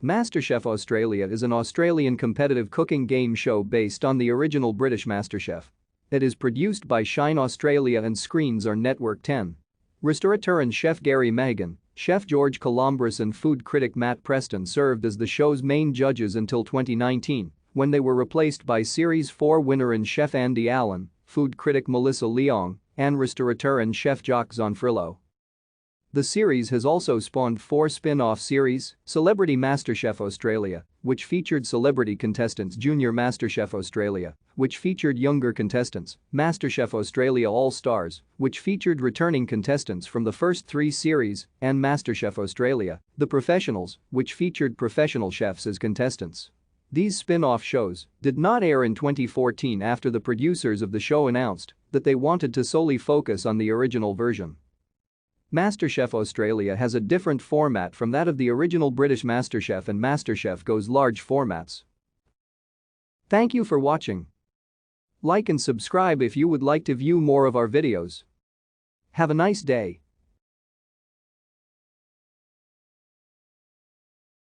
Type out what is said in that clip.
MasterChef Australia is an Australian competitive cooking game show based on the original British MasterChef. It is produced by Shine Australia and screens on Network 10. Restaurateur and chef Gary Mehigan, chef George Calombaris and food critic Matt Preston served as the show's main judges until 2019, when they were replaced by Series 4 winner and chef Andy Allen, food critic Melissa Leong, and restaurateur and chef Jock Zonfrillo. The series has also spawned 4 spin-off series: Celebrity MasterChef Australia, which featured celebrity contestants; Junior MasterChef Australia, which featured younger contestants; MasterChef Australia All-Stars, which featured returning contestants from the first 3 series; and MasterChef Australia, The Professionals, which featured professional chefs as contestants. These spin-off shows did not air in 2014 after the producers of the show announced that they wanted to solely focus on the original version. MasterChef Australia has a different format from that of the original British MasterChef, and MasterChef goes large formats. Thank you for watching. Like and subscribe if you would like to view more of our videos. Have a nice day.